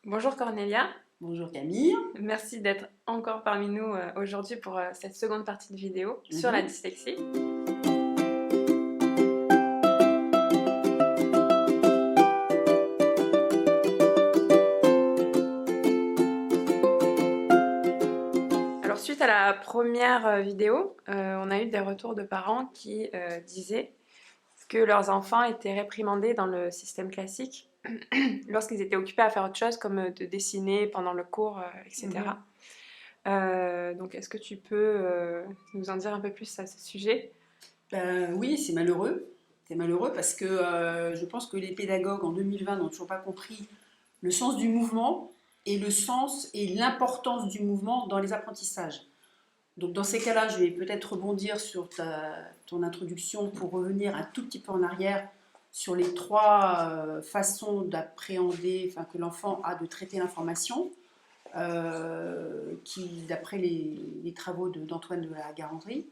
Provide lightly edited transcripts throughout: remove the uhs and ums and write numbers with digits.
Bonjour Cornelia, Bonjour Camille. merci d'être encore parmi nous aujourd'hui pour cette seconde partie de vidéo sur la Mhm. dyslexie. Alors suite à la première vidéo, on a eu des retours de parents qui disaient que leurs enfants étaient réprimandés dans le système classique lorsqu'ils étaient occupés à faire autre chose comme de dessiner pendant le cours, etc. Donc est-ce que tu peux nous en dire un peu plus à ce sujet? Oui, c'est malheureux. C'est malheureux parce que je pense que les pédagogues en 2020 n'ont toujours pas compris le sens du mouvement et le sens et l'importance du mouvement dans les apprentissages. Donc dans ces cas-là, je vais peut-être rebondir sur ton introduction pour revenir un tout petit peu en arrière sur les trois façons d'appréhender, enfin que l'enfant a de traiter l'information, qui, d'après les travaux d'Antoine de la Garandrie,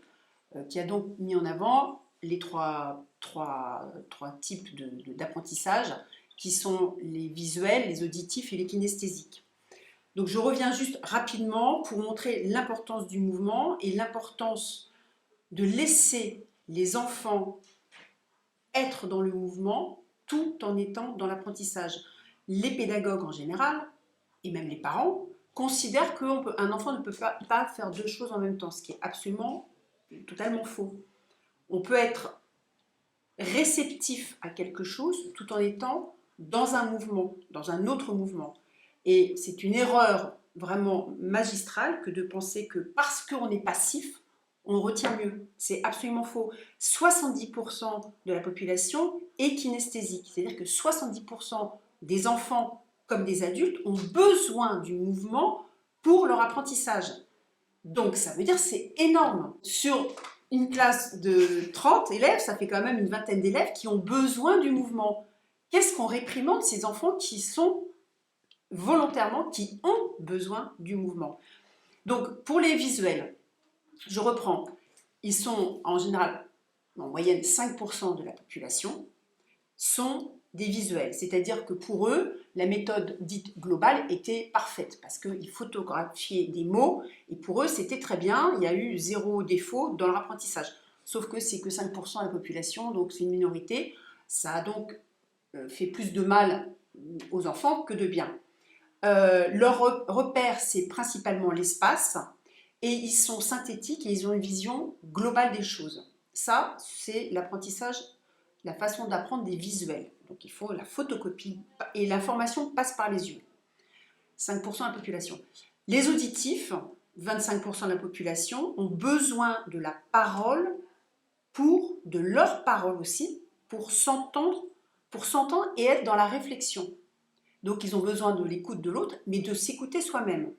qui a donc mis en avant les trois types d'apprentissage qui sont les visuels, les auditifs et les kinesthésiques. Donc je reviens juste rapidement pour montrer l'importance du mouvement et l'importance de laisser les enfants être dans le mouvement tout en étant dans l'apprentissage. Les pédagogues en général, et même les parents, considèrent qu'un enfant ne peut pas faire deux choses en même temps, ce qui est absolument totalement faux. On peut être réceptif à quelque chose tout en étant dans un mouvement, dans un autre mouvement. Et c'est une erreur vraiment magistrale que de penser que parce qu'on est passif, on retient mieux. C'est absolument faux. 70% de la population est kinesthésique, c'est-à-dire que 70% des enfants comme des adultes ont besoin du mouvement pour leur apprentissage. Donc ça veut dire que c'est énorme. Sur une classe de 30 élèves, ça fait quand même une vingtaine d'élèves qui ont besoin du mouvement. Qu'est-ce qu'on réprimande ces enfants qui sont volontairement, qui ont besoin du mouvement? Donc pour les visuels, je reprends, ils sont en général, en moyenne 5% de la population, sont des visuels. C'est-à-dire que pour eux, la méthode dite globale était parfaite parce qu'ils photographiaient des mots et pour eux, c'était très bien. Il y a eu zéro défaut dans leur apprentissage. Sauf que c'est que 5% de la population, donc c'est une minorité. Ça a donc fait plus de mal aux enfants que de bien. Leur repère, c'est principalement l'espace et ils sont synthétiques et ils ont une vision globale des choses. Ça, c'est l'apprentissage, la façon d'apprendre des visuels. Donc il faut la photocopie et l'information passe par les yeux. 5% de la population. Les auditifs, 25% de la population, ont besoin de la parole de leur parole aussi, pour s'entendre et être dans la réflexion. Donc ils ont besoin de l'écoute de l'autre, mais de s'écouter soi-même.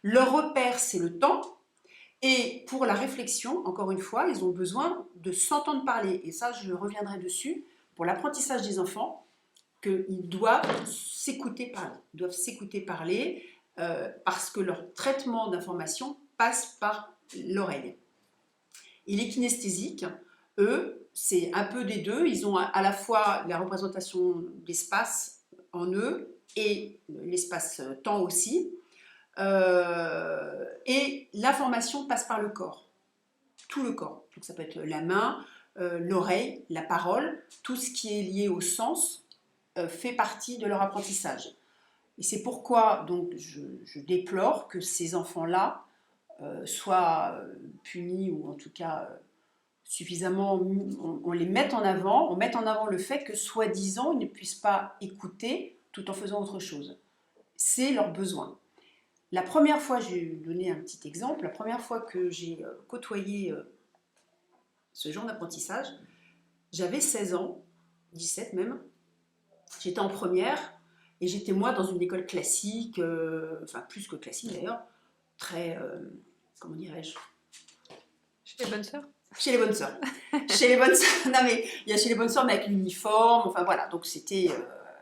Leur repère, c'est le temps. Et pour la réflexion, encore une fois, ils ont besoin de s'entendre parler. Et ça, je reviendrai dessus. Pour l'apprentissage des enfants, qu'ils doivent s'écouter parler. Ils doivent s'écouter parler parce que leur traitement d'information passe par l'oreille. Et les kinesthésiques, eux, c'est un peu des deux. Ils ont à la fois la représentation d'espace en eux et l'espace-temps aussi. Et l'information passe par le corps, tout le corps. Donc ça peut être la main, l'oreille, la parole, tout ce qui est lié au sens fait partie de leur apprentissage. Et c'est pourquoi donc je déplore que ces enfants-là soient punis ou en tout cas suffisamment, on les mette en avant, on mette en avant le fait que soi-disant ils ne puissent pas écouter tout en faisant autre chose. C'est leur besoin. La première fois, je vais vous donner un petit exemple, la première fois que j'ai côtoyé ce genre d'apprentissage, j'avais 16 ans, 17 même, j'étais en première et j'étais moi dans une école classique, enfin plus que classique d'ailleurs, très, comment dirais-je, Chez les bonnes sœurs? chez les bonnes sœurs. Chez les bonnes sœurs, non mais il y a chez les bonnes sœurs mais avec l'uniforme, enfin voilà, donc c'était,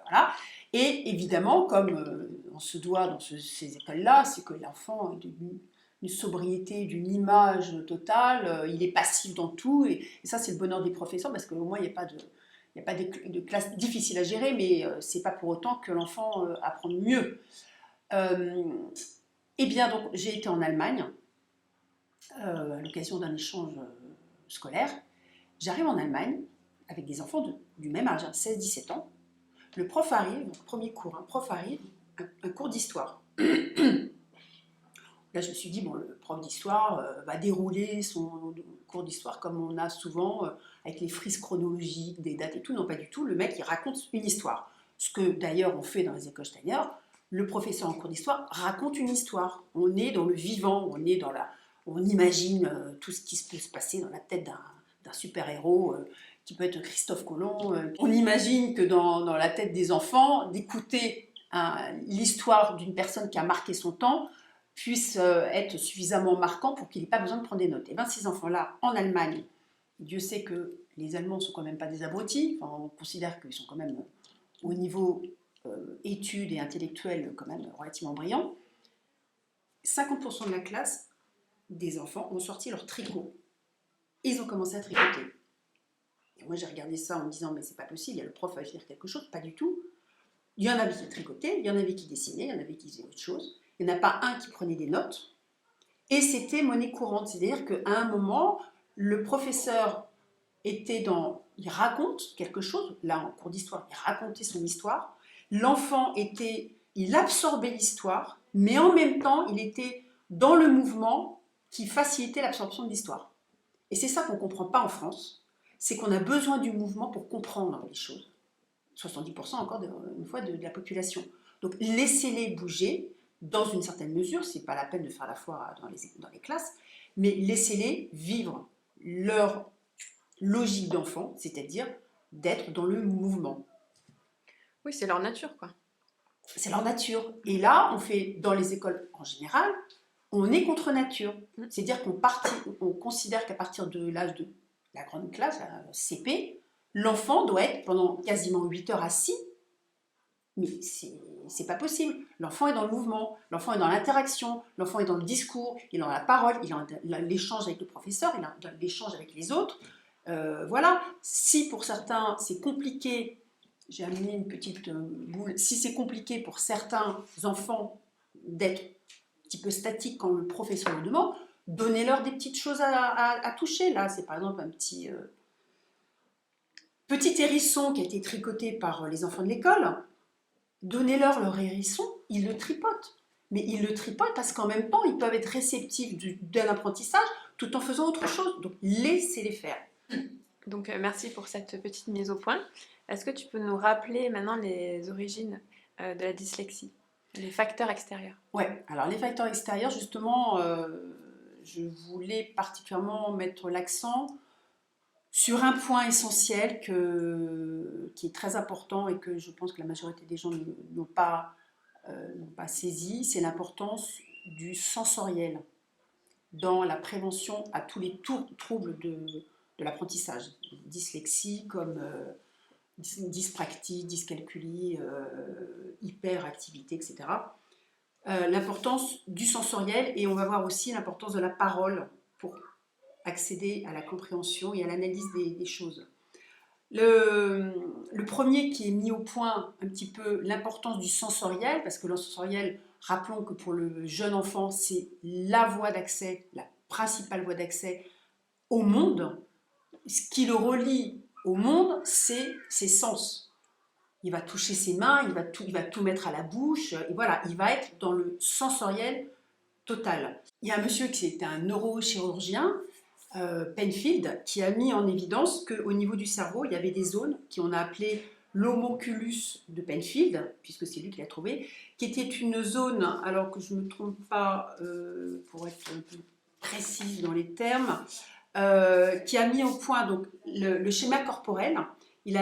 voilà. Et évidemment, comme on se doit dans ces écoles-là, c'est que l'enfant est d'une sobriété, d'une image totale, il est passif dans tout, et ça c'est le bonheur des professeurs, parce qu'au moins il n'y a pas de classe difficile à gérer, mais c'est pas pour autant que l'enfant apprend mieux. Eh bien, donc, j'ai été en Allemagne à l'occasion d'un échange scolaire. J'arrive en Allemagne avec des enfants du même âge, 16-17 ans. Le prof arrive, premier cours, un prof arrive, un cours d'histoire. Là, je me suis dit, bon, le prof d'histoire va dérouler son cours d'histoire comme on a souvent, avec les frises chronologiques, des dates et tout. Non, pas du tout. Le mec, il raconte une histoire. Ce que d'ailleurs on fait dans les écoles Steiner. Le professeur en cours d'histoire raconte une histoire. On est dans le vivant, on imagine tout ce qui peut se passer dans la tête d'un super-héros qui peut être Christophe Colomb. On imagine que dans la tête des enfants, d'écouter l'histoire d'une personne qui a marqué son temps puisse être suffisamment marquant pour qu'il n'ait pas besoin de prendre des notes. Et bien ces enfants-là, en Allemagne, Dieu sait que les Allemands ne sont quand même pas des abrutis, enfin, on considère qu'ils sont quand même au niveau études et intellectuels quand même relativement brillants. 50% de la classe des enfants ont sorti leur tricot. Ils ont commencé à tricoter. Et moi j'ai regardé ça en me disant mais c'est pas possible, il y a le prof à faire quelque chose, pas du tout. Il y en avait qui tricotaient, il y en avait qui dessinaient, il y en avait qui faisaient autre chose. Il n'y en a pas un qui prenait des notes. Et c'était monnaie courante, c'est-à-dire qu'à un moment, le professeur il raconte quelque chose, là en cours d'histoire, il racontait son histoire. L'enfant il absorbait l'histoire, mais en même temps, il était dans le mouvement qui facilitait l'absorption de l'histoire. Et c'est ça qu'on ne comprend pas en France, c'est qu'on a besoin du mouvement pour comprendre les choses. 70% encore, une fois, de la population. Donc laissez-les bouger, dans une certaine mesure, c'est pas la peine de faire la foire dans les classes, mais laissez-les vivre leur logique d'enfant, c'est-à-dire d'être dans le mouvement. Oui, c'est leur nature, quoi. C'est leur nature. Et là, on fait, dans les écoles en général, on est contre nature. C'est-à-dire on considère qu'à partir de l'âge de la grande classe, la CP, l'enfant doit être pendant quasiment 8 heures assis. Mais c'est pas possible. L'enfant est dans le mouvement, l'enfant est dans l'interaction, l'enfant est dans le discours, il est dans la parole, il est dans l'échange avec le professeur, il est dans l'échange avec les autres. Voilà. Si pour certains c'est compliqué, j'ai amené une petite boule, si c'est compliqué pour certains enfants d'être un petit peu statiques quand le professeur le demande, donnez-leur des petites choses à toucher. Là, c'est par exemple un petit hérisson qui a été tricoté par les enfants de l'école. Donnez-leur leur hérisson, ils le tripotent. Mais ils le tripotent parce qu'en même temps, ils peuvent être réceptifs d'un apprentissage tout en faisant autre chose. Donc, laissez-les faire. Donc, merci pour cette petite mise au point. Est-ce que tu peux nous rappeler maintenant les origines de la dyslexie, les facteurs extérieurs? Oui, alors les facteurs extérieurs, justement, je voulais particulièrement mettre l'accent sur un point essentiel qui est très important et que je pense que la majorité des gens n'ont pas saisi, c'est l'importance du sensoriel dans la prévention à tous les troubles de l'apprentissage. Dyslexie comme dyspraxie, dyscalculie, hyperactivité, etc. L'importance du sensoriel et on va voir aussi l'importance de la parole pour accéder à la compréhension et à l'analyse des choses. Le premier qui est mis au point un petit peu l'importance du sensoriel, parce que le sensoriel, rappelons que pour le jeune enfant, c'est la voie d'accès, la principale voie d'accès au monde. Ce qui le relie au monde, c'est ses sens. Il va toucher ses mains, il va tout mettre à la bouche, et voilà, il va être dans le sensoriel total. Il y a un monsieur qui était un neurochirurgien, Penfield, qui a mis en évidence qu'au niveau du cerveau, il y avait des zones qu'on a appelées l'homoculus de Penfield, puisque c'est lui qui l'a trouvé, qui était une zone, alors que je ne me trompe pas, pour être un peu précise dans les termes, qui a mis au point donc, le schéma corporel. Il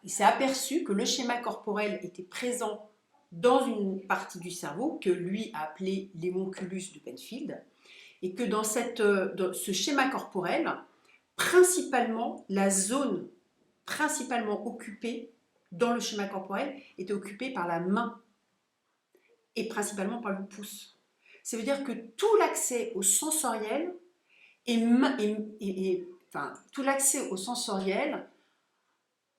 s'est aperçu que le schéma corporel était présent dans une partie du cerveau que lui a appelé l'homoculus de Penfield, et que dans ce schéma corporel, principalement, la zone principalement occupée dans le schéma corporel était occupée par la main et principalement par le pouce. Ça veut dire que tout l'accès au sensoriel tout l'accès au sensoriel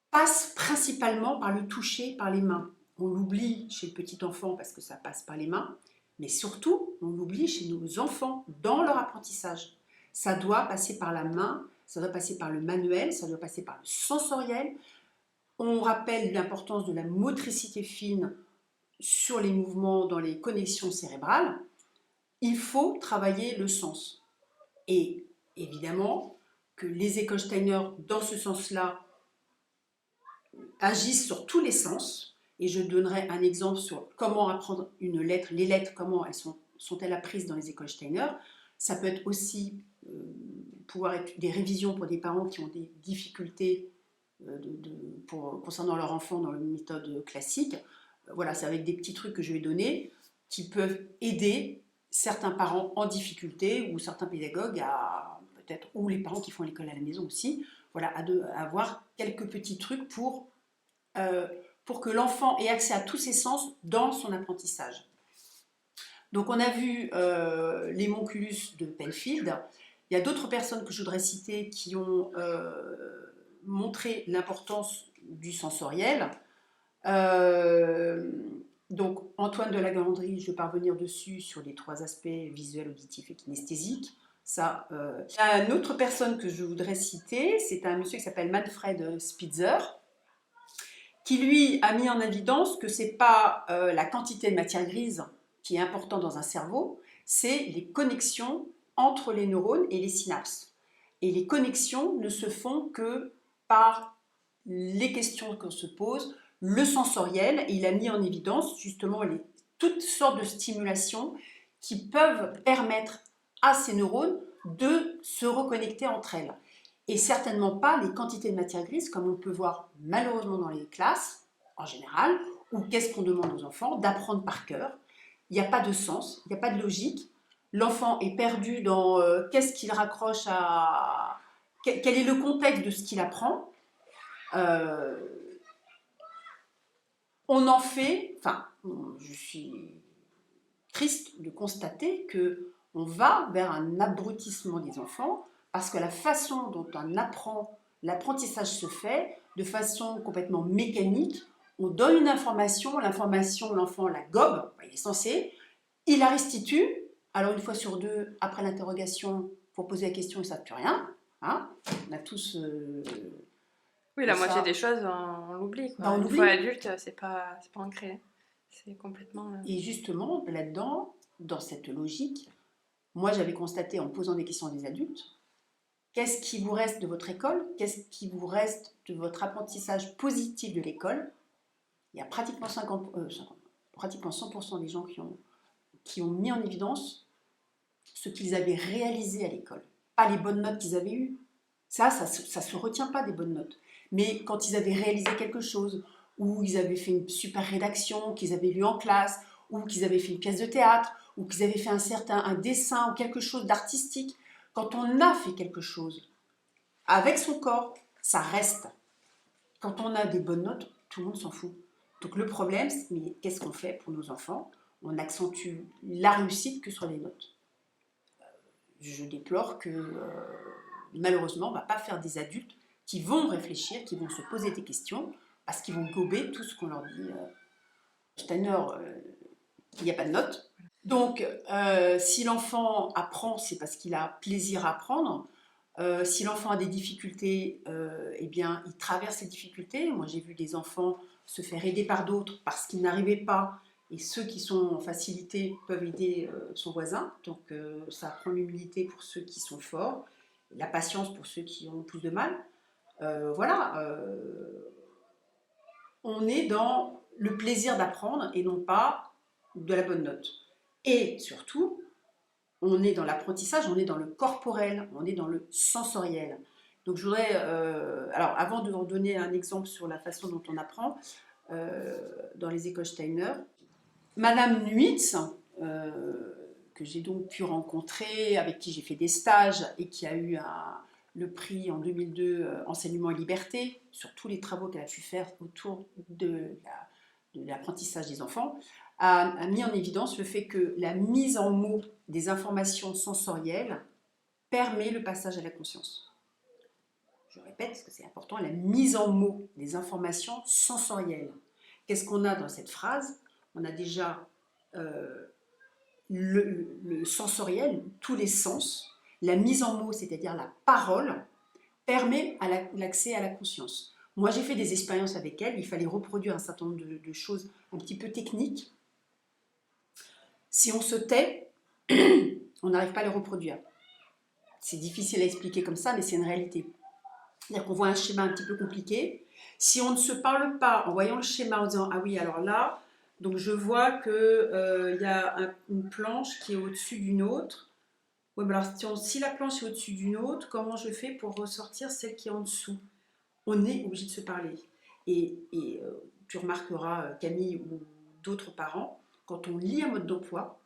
passe principalement par le toucher, par les mains. on l'oublie chez le petit enfant parce que ça passe par les mains, mais surtout, on l'oublie chez nos enfants dans leur apprentissage. Ça doit passer par la main, ça doit passer par le manuel, ça doit passer par le sensoriel. On rappelle l'importance de la motricité fine sur les mouvements dans les connexions cérébrales. Il faut travailler le sens. Et évidemment que les écoles Steiner, dans ce sens-là, agissent sur tous les sens. Et je donnerai un exemple sur comment apprendre une lettre, les lettres, comment elles sont-elles apprises dans les écoles Steiner. Ça peut être aussi pouvoir être des révisions pour des parents qui ont des difficultés concernant leur enfant dans la méthode classique. Voilà, c'est avec des petits trucs que je vais donner qui peuvent aider certains parents en difficulté ou certains pédagogues peut-être, ou les parents qui font l'école à la maison aussi, voilà, à avoir quelques petits trucs pour que l'enfant ait accès à tous ses sens dans son apprentissage. Donc on a vu les Monculus de Penfield. Il y a d'autres personnes que je voudrais citer qui ont montré l'importance du sensoriel. Donc Antoine de La Galandrie, je vais parvenir dessus sur les 3 aspects visuels, auditifs et kinesthésiques. Ça, une autre personne que je voudrais citer, c'est un monsieur qui s'appelle Manfred Spitzer, qui lui a mis en évidence que c'est pas la quantité de matière grise qui est importante dans un cerveau, c'est les connexions entre les neurones et les synapses. Et les connexions ne se font que par les questions qu'on se pose, le sensoriel, et il a mis en évidence justement toutes sortes de stimulations qui peuvent permettre à ces neurones de se reconnecter entre elles. Et certainement pas les quantités de matière grise comme on peut voir malheureusement dans les classes en général, ou qu'est-ce qu'on demande aux enfants d'apprendre par cœur. Il n'y a pas de sens, il n'y a pas de logique. L'enfant est perdu dans qu'est-ce qu'il raccroche à... Quel est le contexte de ce qu'il apprend. On en fait... Enfin, je suis triste de constater qu'on va vers un abrutissement des enfants parce que la façon dont on apprend, l'apprentissage se fait de façon complètement mécanique. On donne une information, l'information, l'enfant la gobe, il est censé, il la restitue. Alors une fois sur deux, après l'interrogation, pour poser la question, ils ne savent plus rien. Hein, on a tous... oui, la moitié des choses, on l'oublie. Une fois adulte, c'est pas ancré. C'est complètement... Et justement, là-dedans, dans cette logique, moi j'avais constaté en posant des questions à des adultes, qu'est-ce qui vous reste de votre école? Qu'est-ce qui vous reste de votre apprentissage positif de l'école? Il y a pratiquement 100% des gens qui ont mis en évidence ce qu'ils avaient réalisé à l'école. Pas les bonnes notes qu'ils avaient eues. Ça se retient pas des bonnes notes. Mais quand ils avaient réalisé quelque chose, ou ils avaient fait une super rédaction, qu'ils avaient lu en classe, ou qu'ils avaient fait une pièce de théâtre, ou qu'ils avaient fait un dessin, ou quelque chose d'artistique, quand on a fait quelque chose avec son corps, ça reste. Quand on a des bonnes notes, tout le monde s'en fout. Donc le problème, c'est mais qu'est-ce qu'on fait pour nos enfants? On accentue la réussite que sur les notes. Je déplore que malheureusement, on ne va pas faire des adultes qui vont réfléchir, qui vont se poser des questions, parce qu'ils vont gober tout ce qu'on leur dit. Steiner, il n'y a pas de notes. Donc, si l'enfant apprend, c'est parce qu'il a plaisir à apprendre. Si l'enfant a des difficultés, eh bien, il traverse ces difficultés. Moi, j'ai vu des enfants se faire aider par d'autres parce qu'ils n'arrivaient pas. Et ceux qui sont en facilité peuvent aider son voisin. Donc, ça apprend l'humilité pour ceux qui sont forts, la patience pour ceux qui ont plus de mal. Voilà. On est dans le plaisir d'apprendre et non pas de la bonne note. Et surtout, on est dans l'apprentissage, on est dans le corporel, on est dans le sensoriel. Donc je voudrais, alors avant de vous donner un exemple sur la façon dont on apprend dans les écoles Steiner, Madame Nuitz, que j'ai donc pu rencontrer, avec qui j'ai fait des stages et qui a eu le prix en 2002 Enseignement et Liberté, sur tous les travaux qu'elle a pu faire autour de l'apprentissage des enfants, a mis en évidence le fait que la mise en mots des informations sensorielles permet le passage à la conscience. Je répète, parce que c'est important, la mise en mots des informations sensorielles. qu'est-ce qu'on a dans cette phrase? On a déjà le sensoriel, tous les sens, la mise en mots, c'est-à-dire la parole, permet l'accès à la conscience. Moi, j'ai fait des expériences avec elle, il fallait reproduire un certain nombre de choses un petit peu techniques. Si on se tait, on n'arrive pas à les reproduire. C'est difficile à expliquer comme ça, mais c'est une réalité. C'est-à-dire qu'on voit un schéma un petit peu compliqué. Si on ne se parle pas en voyant le schéma, en disant « Ah oui, alors là, donc je vois qu'il y a une planche qui est au-dessus d'une autre. Ouais, mais alors si la planche est au-dessus d'une autre, comment je fais pour ressortir celle qui est en dessous ?» On est obligé de se parler. Et tu remarqueras, Camille ou d'autres parents, quand on lit un mode d'emploi,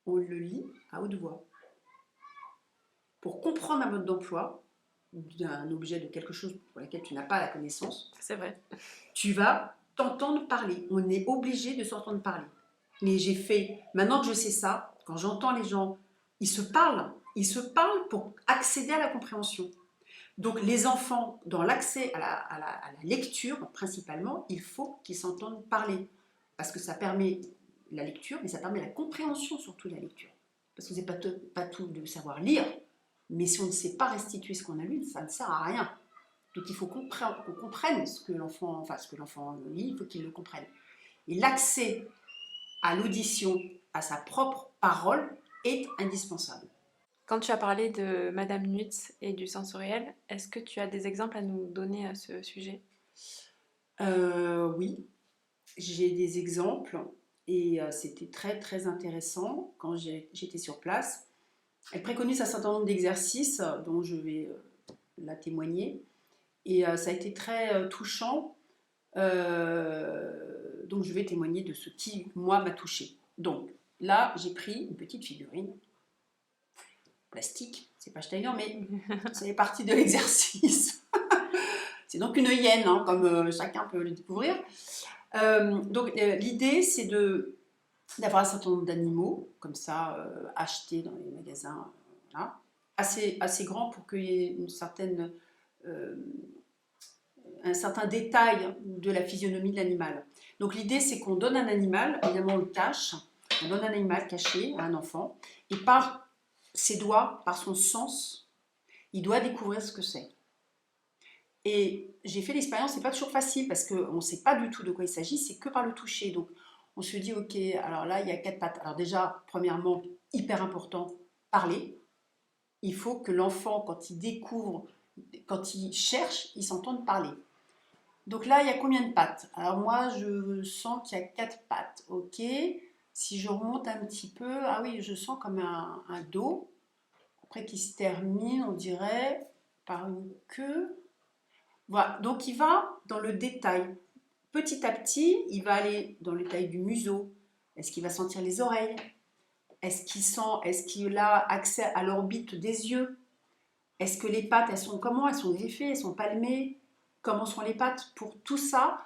on le lit à haute voix. Pour comprendre un mode d'emploi, d'un objet, de quelque chose pour lequel tu n'as pas la connaissance, C'est vrai. tu vas t'entendre parler. On est obligé de s'entendre parler. Mais j'ai fait, maintenant que je sais ça, quand j'entends les gens, ils se parlent pour accéder à la compréhension. Donc les enfants, dans l'accès à la lecture, principalement, il faut qu'ils s'entendent parler. Parce que ça permet la lecture, mais ça permet la compréhension surtout de la lecture. Parce que c'est pas tout de savoir lire, mais si on ne sait pas restituer ce qu'on a lu, ça ne sert à rien. Donc il faut qu'on comprenne ce que l'enfant lit, il faut qu'il le comprenne. Et l'accès à l'audition, à sa propre parole, est indispensable. Quand tu as parlé de Madame Nutz et du sensoriel, est-ce que tu as des exemples à nous donner à ce sujet? Oui, j'ai des exemples et c'était très très intéressant quand j'étais sur place. Elle préconise un certain nombre d'exercices dont je vais la témoigner et ça a été très touchant. Donc je vais témoigner de ce qui, moi, m'a touchée. Donc là, j'ai pris une petite figurine plastique, c'est pas Steiner, mais ça fait partie de l'exercice. C'est donc une hyène, hein, comme chacun peut le découvrir. L'idée, c'est d'avoir un certain nombre d'animaux, comme ça, achetés dans les magasins, voilà, assez grands pour qu'il y ait un certain détail de la physionomie de l'animal. Donc l'idée, c'est qu'on donne un animal, évidemment on le cache, on donne un animal caché à un enfant, et par ses doigts, par son sens, il doit découvrir ce que c'est. Et j'ai fait l'expérience, c'est pas toujours facile parce qu'on ne sait pas du tout de quoi il s'agit, c'est que par le toucher. Donc on se dit, ok, alors là il y a 4 pattes. Alors déjà, premièrement, hyper important, parler. Il faut que l'enfant, quand il découvre, quand il cherche, il s'entende parler. Donc là, il y a combien de pattes? Alors moi, je sens qu'il y a 4 pattes, ok. Si je remonte un petit peu, ah oui, je sens comme un dos, après qui se termine, on dirait, par une queue. Voilà, donc il va dans le détail. Petit à petit, il va aller dans le détail du museau. Est-ce qu'il va sentir les oreilles? Est-ce qu'il a accès à l'orbite des yeux? Est-ce que les pattes, comment elles sont griffées, elles sont palmées? Comment sont les pattes? Pour tout ça,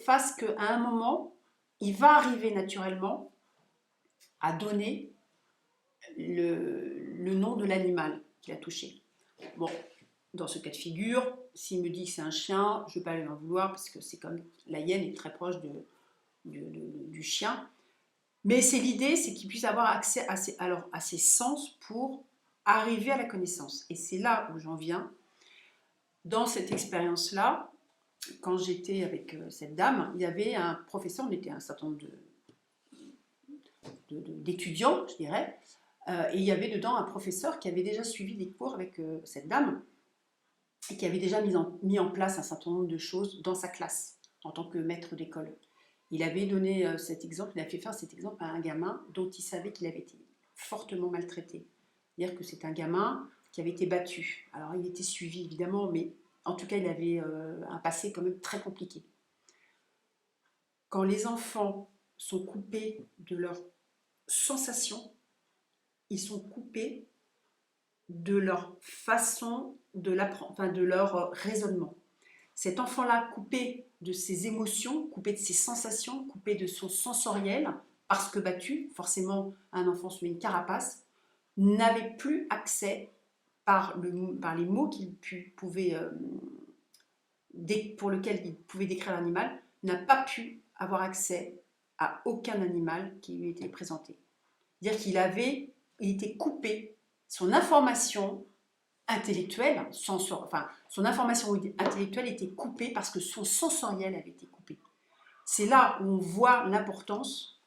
fasse qu'à un moment, il va arriver naturellement à donner le nom de l'animal qu'il a touché. Bon, dans ce cas de figure, s'il me dit que c'est un chien, je ne vais pas lui en vouloir parce que c'est comme la hyène est très proche du chien. Mais c'est l'idée, c'est qu'il puisse avoir accès à ses sens pour arriver à la connaissance. Et c'est là où j'en viens. Dans cette expérience-là, quand j'étais avec cette dame, il y avait un professeur, on était un certain nombre d'étudiants, je dirais, et il y avait dedans un professeur qui avait déjà suivi des cours avec cette dame et qui avait déjà mis en place un certain nombre de choses dans sa classe en tant que maître d'école. Il avait donné cet exemple, il a fait faire cet exemple à un gamin dont il savait qu'il avait été fortement maltraité. C'est-à-dire que c'est un gamin qui avait été battu. Alors il était suivi évidemment, mais en tout cas il avait un passé quand même très compliqué. Quand les enfants sont coupés de leurs sensations, ils sont coupés de leur façon de l'apprendre, enfin de leur raisonnement. Cet enfant-là, coupé de ses émotions, coupé de ses sensations, coupé de son sensoriel, parce que battu, forcément un enfant se met une carapace, n'avait plus accès par les mots pour lesquels il pouvait décrire l'animal, n'a pas pu avoir accès à aucun animal qui lui était présenté. C'est-à-dire il était coupé, son information intellectuelle, son information intellectuelle était coupée parce que son sensoriel avait été coupé. C'est là où on voit l'importance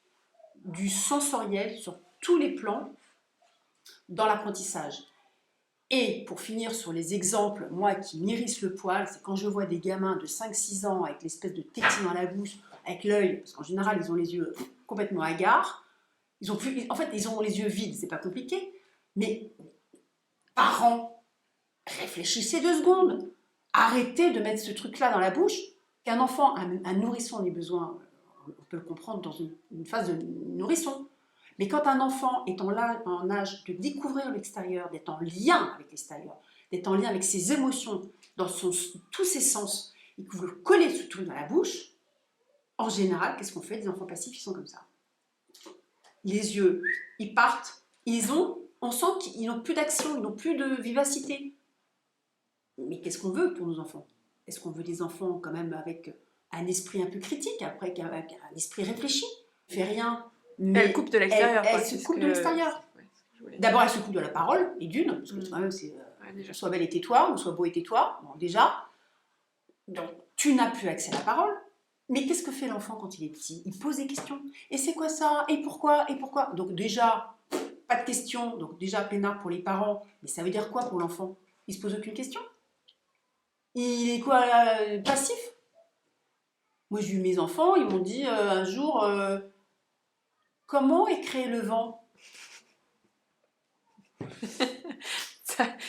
du sensoriel sur tous les plans dans l'apprentissage. Et pour finir sur les exemples, moi qui m'irrisse le poil, c'est quand je vois des gamins de 5-6 ans avec l'espèce de tétine dans la bouche, avec l'œil, parce qu'en général ils ont les yeux complètement hagards, en fait ils ont les yeux vides, c'est pas compliqué, mais parents, réfléchissez 2 secondes, arrêtez de mettre ce truc-là dans la bouche, qu'un enfant, un nourrisson ait besoin, on peut le comprendre dans une phase de nourrisson. Mais quand un enfant est en âge de découvrir l'extérieur, d'être en lien avec l'extérieur, d'être en lien avec ses émotions, dans tous ses sens, et que vous le collez ce truc dans la bouche, en général, qu'est-ce qu'on fait? Des enfants passifs, ils sont comme ça. Les yeux, ils partent, on sent qu'ils n'ont plus d'action, ils n'ont plus de vivacité. Mais qu'est-ce qu'on veut pour nos enfants? Est-ce qu'on veut des enfants quand même avec un esprit un peu critique, après avec un esprit réfléchi? Elle ne fait rien, mais Elle coupe de l'extérieur. elle se coupe de l'extérieur. D'abord, elle se coupe de la parole, et d'une, parce que quand même, c'est sois belle et tais-toi, ou sois beau et tais-toi. Bon, déjà, donc tu n'as plus accès à la parole. Mais qu'est-ce que fait l'enfant quand il est petit? Il pose des questions. Et c'est quoi ça? Et pourquoi? Et pourquoi? Donc déjà, pas de questions. Donc déjà, peinard pour les parents. Mais ça veut dire quoi pour l'enfant? Il se pose aucune question. Il est quoi, passif? Moi, j'ai eu mes enfants, ils m'ont dit un jour, comment est créé le vent?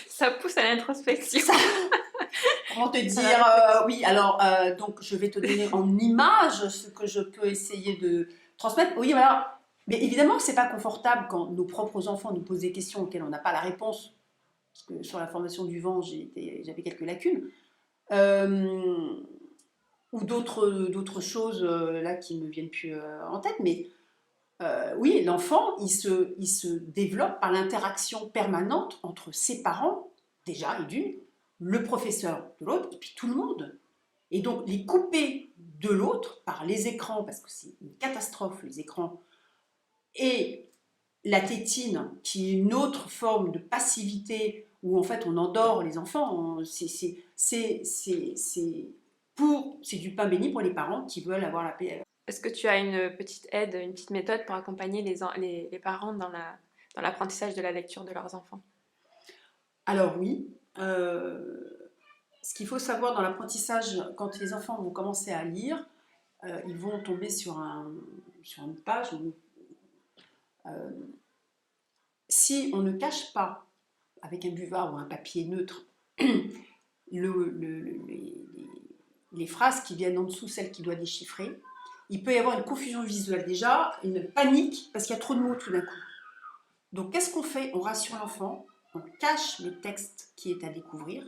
Ça pousse à l'introspection. Comment te dire oui, alors, donc je vais te donner en image ce que je peux essayer de transmettre. Oui, voilà. Mais évidemment que c'est pas confortable quand nos propres enfants nous posent des questions auxquelles on n'a pas la réponse. Parce que sur la formation du vent, j'avais quelques lacunes. Ou d'autres choses là qui ne me viennent plus en tête. Mais oui, l'enfant, il se développe par l'interaction permanente entre ses parents, déjà, et d'une, le professeur de l'autre, et puis tout le monde. Et donc, les couper de l'autre par les écrans, parce que c'est une catastrophe, les écrans, et la tétine, qui est une autre forme de passivité, où en fait on endort les enfants, c'est du pain béni pour les parents qui veulent avoir la paix. Est-ce que tu as une petite aide, une petite méthode pour accompagner les parents dans l'apprentissage de la lecture de leurs enfants? Alors oui, ce qu'il faut savoir dans l'apprentissage, quand les enfants vont commencer à lire, ils vont tomber sur une page où si on ne cache pas avec un buvard ou un papier neutre les phrases qui viennent en dessous, celles qu'il doit déchiffrer, il peut y avoir une confusion visuelle déjà, une panique parce qu'il y a trop de mots tout d'un coup. Donc qu'est-ce qu'on fait? On rassure l'enfant, on cache les textes qui est à découvrir,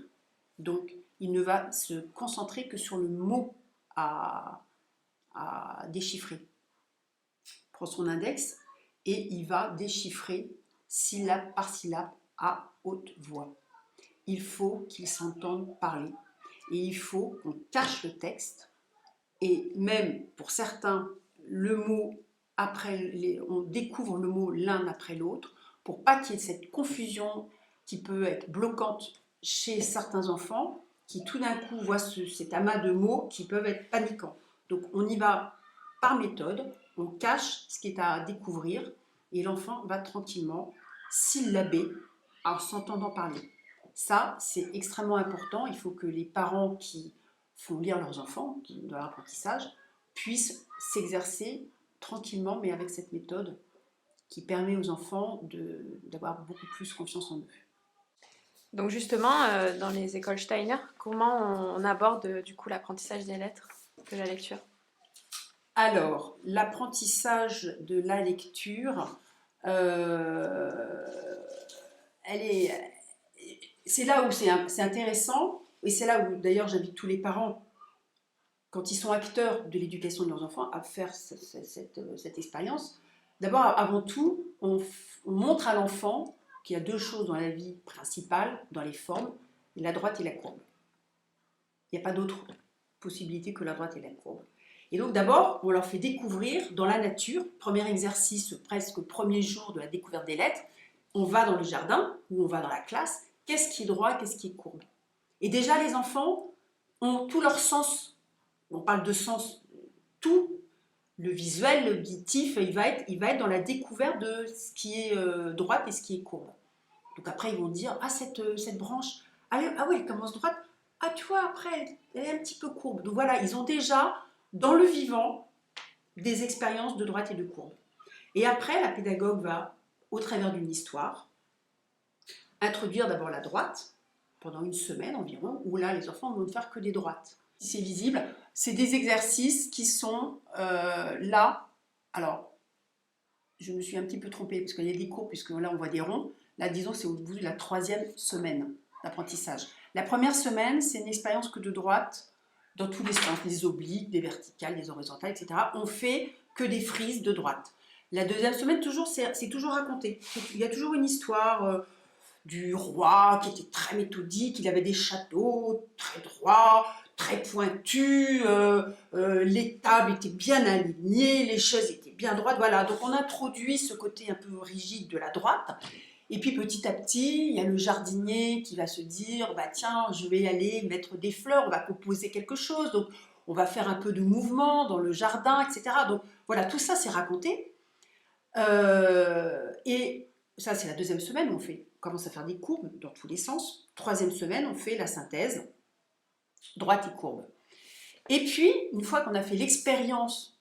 donc il ne va se concentrer que sur le mot à déchiffrer. Il prend son index et il va déchiffrer syllabe par syllabe à haute voix. Il faut qu'il s'entende parler et il faut qu'on cache le texte et même pour certains, le mot on découvre le mot l'un après l'autre pour pas qu'il y ait cette confusion qui peut être bloquante chez certains enfants qui tout d'un coup voient cet amas de mots qui peuvent être paniquants. Donc on y va par méthode, on cache ce qui est à découvrir et l'enfant va tranquillement syllaber en s'entendant parler. Ça, c'est extrêmement important. Il faut que les parents qui font lire leurs enfants dans l'apprentissage puissent s'exercer tranquillement, mais avec cette méthode qui permet aux enfants d'avoir beaucoup plus confiance en eux. Donc justement, dans les écoles Steiner, comment on aborde du coup l'apprentissage des lettres, de la lecture? Alors, l'apprentissage de la lecture, c'est là où c'est intéressant, et c'est là où d'ailleurs j'invite tous les parents, quand ils sont acteurs de l'éducation de leurs enfants, à faire cette expérience. D'abord, avant tout, on montre à l'enfant qu'il y a 2 choses dans la vie principales, dans les formes, la droite et la courbe. Il n'y a pas d'autre possibilité que la droite et la courbe. Et donc d'abord, on leur fait découvrir dans la nature, premier exercice presque premier jour de la découverte des lettres, on va dans le jardin ou on va dans la classe, qu'est-ce qui est droit, qu'est-ce qui est courbe. Et déjà les enfants ont tout leur sens, on parle de sens, tout le visuel, l'auditif, il va être dans la découverte de ce qui est droite et ce qui est courbe. Donc après ils vont dire, ah cette branche, ah oui elle commence droite, ah tu vois après elle est un petit peu courbe. Donc voilà, ils ont déjà dans le vivant des expériences de droite et de courbe. Et après la pédagogue va, au travers d'une histoire, introduire d'abord la droite, pendant une semaine environ, où là les enfants vont ne faire que des droites. C'est visible, c'est des exercices qui sont là. Alors, je me suis un petit peu trompée, parce qu'il y a des cours, puisque là on voit des ronds. Là, disons, c'est au bout de la 3e semaine d'apprentissage. La première semaine, c'est une expérience que de droite, dans tous les sens, des obliques, des verticales, des horizontales, etc. On fait que des frises de droite. La 2e semaine, c'est toujours raconté. Il y a toujours une histoire du roi qui était très méthodique, il avait des châteaux très droits, très pointus, les tables étaient bien alignées, les chaises étaient bien droites, voilà. Donc on introduit ce côté un peu rigide de la droite. Et puis petit à petit, il y a le jardinier qui va se dire, bah tiens, je vais aller mettre des fleurs, on va composer quelque chose, donc on va faire un peu de mouvement dans le jardin, etc. Donc voilà, tout ça c'est raconté. Et ça c'est la 2e semaine, on commence à faire des courbes dans tous les sens. 3e semaine, on fait la synthèse, droite et courbe. Et puis, une fois qu'on a fait l'expérience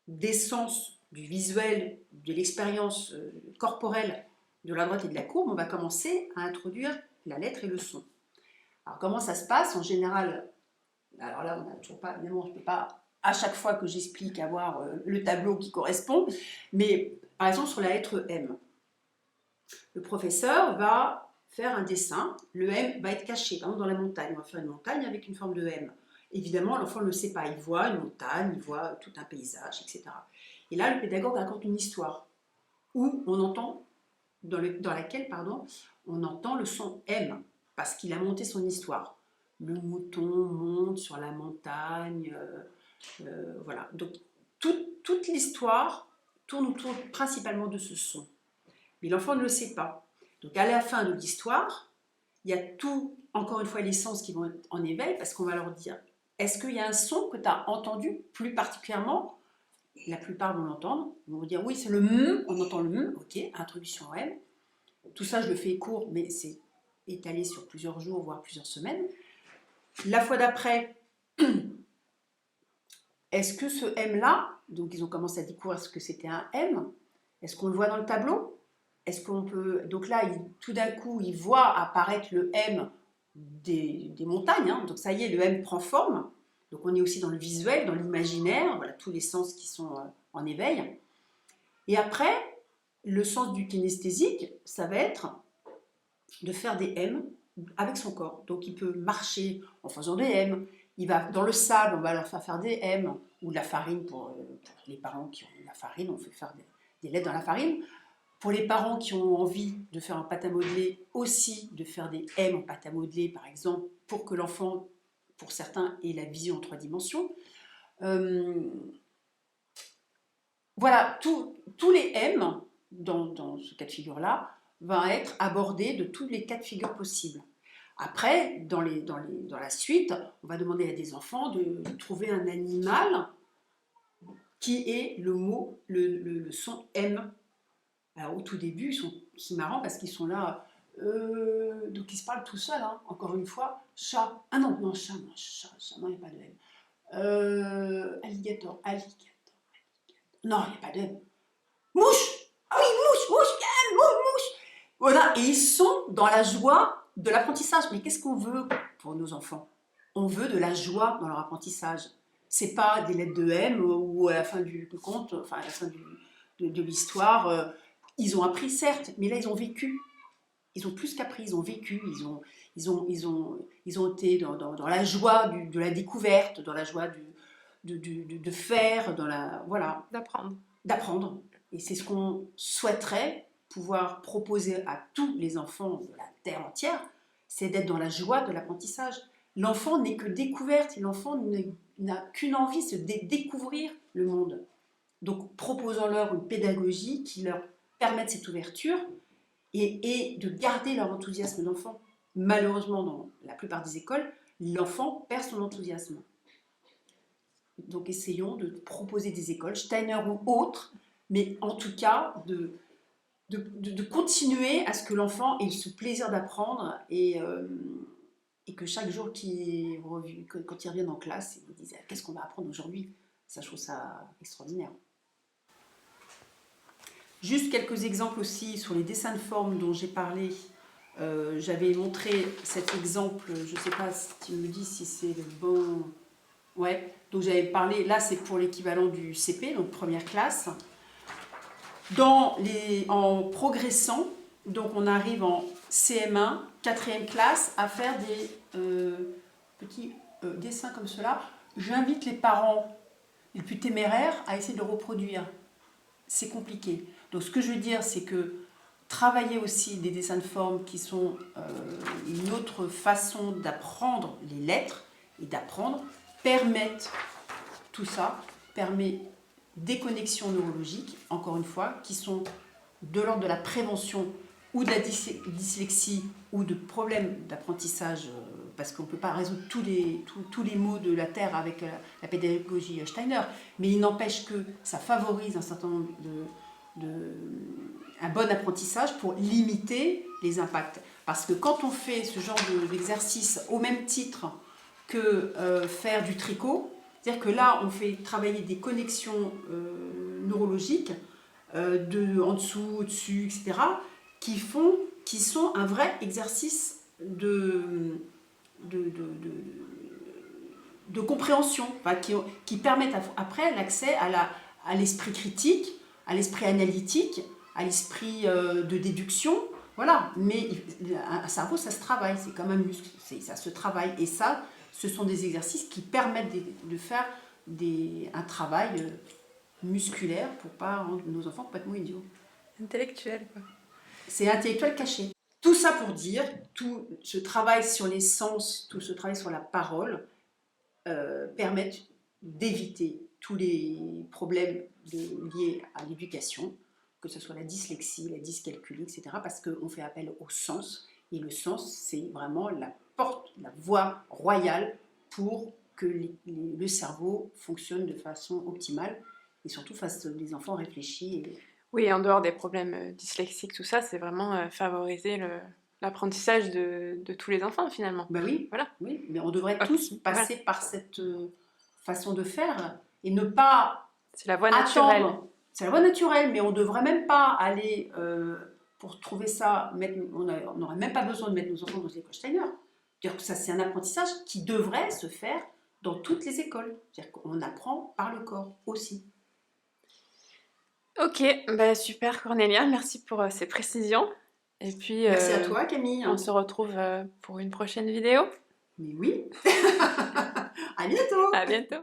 des sens, du visuel, de l'expérience corporelle de la droite et de la courbe, on va commencer à introduire la lettre et le son. Alors comment ça se passe? En général, alors là on n'a toujours pas, évidemment je ne peux pas à chaque fois que j'explique avoir le tableau qui correspond, mais par exemple sur la lettre M, le professeur va faire un dessin, le M va être caché, par exemple dans la montagne, on va faire une montagne avec une forme de M. Évidemment, l'enfant ne le sait pas, il voit une montagne, il voit tout un paysage, etc. Et là, le pédagogue raconte une histoire où on entend, dans laquelle on entend le son M, parce qu'il a monté son histoire. Le mouton monte sur la montagne, voilà. Donc, toute l'histoire tourne autour principalement de ce son. Mais l'enfant ne le sait pas. Donc, à la fin de l'histoire, il y a tout, encore une fois, les sens qui vont être en éveil, parce qu'on va leur dire, est-ce qu'il y a un son que tu as entendu plus particulièrement? La plupart vont l'entendre, ils vont vous dire, oui, c'est le M, on entend le M, ok, introduction M. Tout ça, je le fais court, mais c'est étalé sur plusieurs jours, voire plusieurs semaines. La fois d'après, est-ce que ce M-là, donc ils ont commencé à découvrir ce que c'était un M, est-ce qu'on le voit dans le tableau? Est-ce qu'on peut... Donc là, tout d'un coup, ils voient apparaître le M des montagnes, hein. Donc ça y est, le M prend forme. Donc on est aussi dans le visuel, dans l'imaginaire, voilà, tous les sens qui sont en éveil. Et après, le sens du kinesthésique, ça va être de faire des M avec son corps. Donc il peut marcher en faisant des M, il va dans le sable, on va leur faire des M, ou de la farine pour les parents qui ont de la farine, on fait faire des lettres dans la farine. Pour les parents qui ont envie de faire un pâte à modeler, aussi de faire des M en pâte à modeler, par exemple, pour que l'enfant, pour certains, ait la vision en 3 dimensions. Voilà, tous les M, dans ce cas de figure-là, vont être abordés de tous les cas de figure possibles. Après, dans la suite, on va demander à des enfants de trouver un animal qui ait le mot, le son M. Alors, au tout début, c'est marrant parce qu'ils sont là, donc ils se parlent tout seuls, hein. Encore une fois, chat, ah non, chat, non, il n'y a pas de M. Alligator, non, il n'y a pas de M. Mouche, ah oui, mouche, voilà, et ils sont dans la joie de l'apprentissage. Mais qu'est-ce qu'on veut pour nos enfants? On veut de la joie dans leur apprentissage. C'est pas des lettres de M ou à la fin du conte, enfin à la fin de l'histoire, ils ont appris certes, mais là ils ont vécu. Ils ont plus qu'appris, ils ont vécu, ils ont été dans la joie de la découverte, dans la joie de faire, voilà, d'apprendre. Et c'est ce qu'on souhaiterait pouvoir proposer à tous les enfants de la Terre entière, c'est d'être dans la joie de l'apprentissage. L'enfant n'est que découverte, l'enfant n'a qu'une envie, c'est de découvrir le monde. Donc proposons-leur une pédagogie qui leur permette cette ouverture et de garder leur enthousiasme d'enfant. Malheureusement, dans la plupart des écoles, l'enfant perd son enthousiasme. Donc essayons de proposer des écoles, Steiner ou autres, mais en tout cas de continuer à ce que l'enfant ait ce plaisir d'apprendre et que chaque jour quand il revient en classe, il dise qu'est-ce qu'on va apprendre aujourd'hui. Ça, je trouve ça extraordinaire. Juste quelques exemples aussi sur les dessins de forme dont j'ai parlé. J'avais montré cet exemple, je ne sais pas si tu me dis si c'est le bon... Ouais, donc j'avais parlé, là c'est pour l'équivalent du CP, donc première classe. En progressant, donc on arrive en CM1, 4e classe, à faire des petits dessins comme cela. J'invite les parents les plus téméraires à essayer de reproduire. C'est compliqué. Donc ce que je veux dire, c'est que travailler aussi des dessins de forme qui sont une autre façon d'apprendre les lettres et d'apprendre, tout ça permet des connexions neurologiques, encore une fois, qui sont de l'ordre de la prévention ou de la dyslexie ou de problèmes d'apprentissage, parce qu'on ne peut pas résoudre tous les maux de la Terre avec la pédagogie Steiner, mais il n'empêche que ça favorise un certain nombre un bon apprentissage pour limiter les impacts. Parce que quand on fait ce genre d'exercice au même titre que faire du tricot, c'est-à-dire que là, on fait travailler des connexions neurologiques en dessous, au-dessus, etc., qui sont un vrai exercice de compréhension, enfin, qui permettent après l'accès à l'esprit critique, à l'esprit analytique, à l'esprit de déduction. Voilà, mais un cerveau, ça se travaille, c'est comme un muscle, ça se travaille. Et ça, ce sont des exercices qui permettent de faire un travail musculaire pour ne pas rendre nos enfants complètement idiots. Intellectuel, quoi. C'est intellectuel caché. Tout ça pour dire, tout ce travail sur les sens, tout ce travail sur la parole permettent d'éviter tous les problèmes liés à l'éducation, que ce soit la dyslexie, la dyscalculie, etc. Parce qu'on fait appel au sens, et le sens, c'est vraiment la voie royale pour que le cerveau fonctionne de façon optimale, et surtout face aux enfants réfléchis. Oui, en dehors des problèmes dyslexiques, tout ça, c'est vraiment favoriser l'apprentissage de tous les enfants, finalement. Ben oui, voilà. Oui, mais on devrait tous passer par cette façon de faire et ne pas c'est la voie naturelle. Attendre. C'est la voie naturelle, mais on ne devrait même pas aller, pour trouver ça, on n'aurait même pas besoin de mettre nos enfants dans les écoles Steiner. C'est-à-dire que ça, c'est un apprentissage qui devrait se faire dans toutes les écoles. C'est-à-dire qu'on apprend par le corps aussi. Ok, bah super Cornélia, merci pour ces précisions. Et puis, merci à toi Camille. On se retrouve pour une prochaine vidéo. Mais oui. À bientôt. À bientôt.